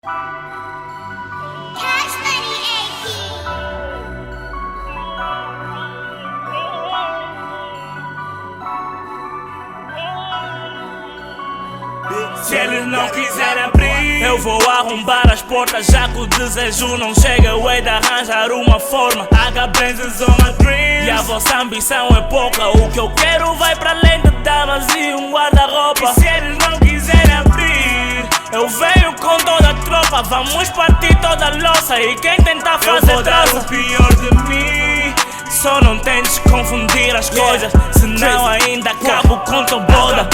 Cash Money AP. Se eles não quiserem abrir, eu vou arrombar as portas. Já que o desejo não chega, eu hei de arranjar uma forma. I got Benzes on my dreams, e a vossa ambição é pouca. O que eu quero vai para além de damas e um guarda-roupa. E se eles não quiserem abrir, eu venho com toda a tropa. Vamos partir toda a louça, e quem tentar fazer, eu vou dar o pior de mim. Só não tentes confundir as coisas, senão ainda acabo com tua boda.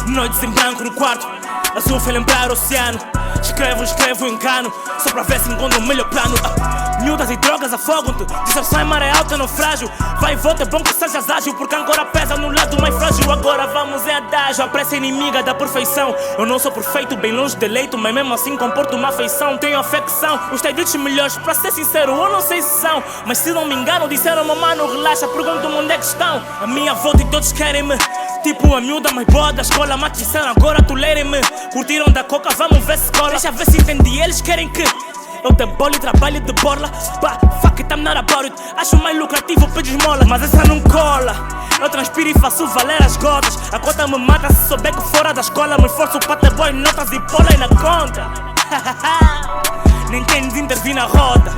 Noites em branco no quarto, azul foi lembrar o oceano. Escrevo, engano, só pra ver se encontro o melhor plano. Miúdas e drogas afogam-te, decepção em maré alta, naufrágio. Vai e volta, é bom que sejas ágil, porque agora pesa no lado mais frágil. Agora vamos em adágio, a pressa é inimiga da perfeição. Eu não sou perfeito, bem longe de eleito, mas mesmo assim comporto uma afeição. Tenho afecção, os ditos melhores, pra ser sincero, eu não sei se são. Mas se não me engano, disseram, meu mano, relaxa, pergunto-me onde é que estão. A minha volta e todos querem-me, tipo a miúda mais boa da escola. Mas disseram, agora tolerem-me. Curtiram da coca, vamos ver se cola. Deixa ver se entendi, eles querem que eu te bolo e trabalho de borla. Bah, fuck it, I'm not about it. Acho mais lucrativo pedir esmola, mas essa não cola. Eu transpiro e faço valer as gotas. A conta me mata se souber que fora da escola me esforço para ter boas notas e pôr aí na conta. Nem quem intervir na roda.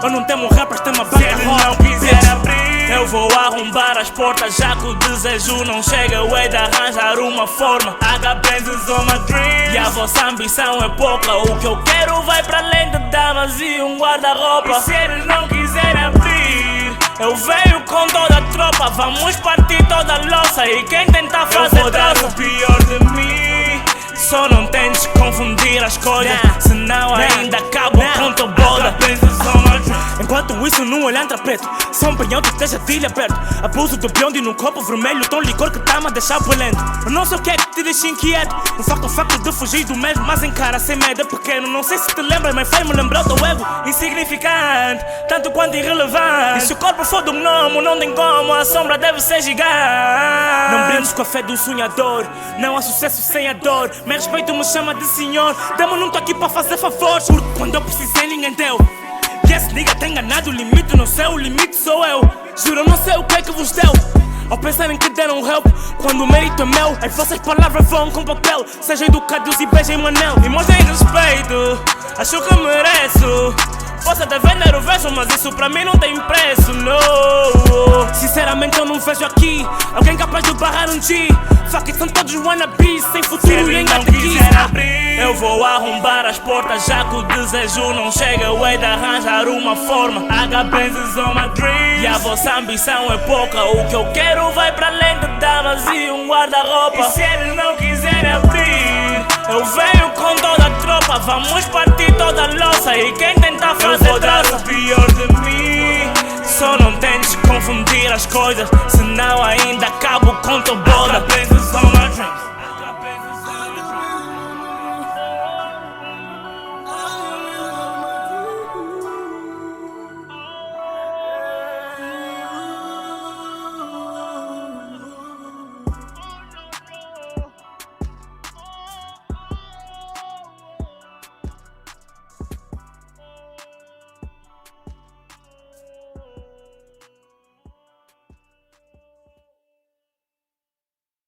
Eu não temo rappers, temo a banca. Se ele não quiser abrir, eu vou arrombar as portas. Já que o desejo não chega, eu hei de arranjar uma forma. I got Benzes on my dreams, e a vossa ambição é pouca. O que eu quero vai para além de damas e um guarda-roupa. E se eles não quiserem abrir, eu venho com toda a tropa. Vamos partir toda a louça, e quem tentar fazer, eu vou dar o pior de mim. Só não tentes confundir as coisas, senão ainda acabo com tua boda. Enquanto isso num olhar preto, só um penhão que esteja de ilha perto. Abuso do biondi num copo vermelho, tom licor que tá-me a deixar boelento. Eu não sei o que é que te deixa inquieto, um facto de fugir do mesmo, mas encara sem medo, é pequeno. Não sei se te lembras, mas faz-me lembrar o teu ego insignificante, tanto quanto irrelevante. E se o corpo for do gnomo, não tem como, a sombra deve ser gigante. Não brindes com a fé do sonhador, não há sucesso sem a dor. Me respeito, me chama de senhor, demo não tô aqui pra fazer favores, porque quando eu precisei ninguém deu. E esse nigga tem enganado, o limite não sei, o limite sou eu. Juro, não sei o que é que vos deu ao pensarem que deram help, quando o mérito é meu. As vossas palavras vão com papel. Sejam educados e beijem manel, e mostrem respeito, acho que mereço. Posso até vender o verso, mas isso pra mim não tem preço, no. Sinceramente eu não vejo aqui alguém capaz de barrar um G. Fuck it, são todos wannabes, sem futuro nem abrir, eu vou arrombar as portas. Já que o desejo não chega, eu hei de arranjar uma forma. I got Benzes on my dreams, e a vossa ambição é pouca. O que eu quero vai para além de damas e um guarda-roupa. E se eles não quiserem abrir, eu venho com toda a tropa. Vamos partir toda a louça, e quem tentar fazer, eu vou dar o pior de mim. Só não tentes confundir as coisas, senão ainda acabo com tua boda. I got Benzes on my dreams.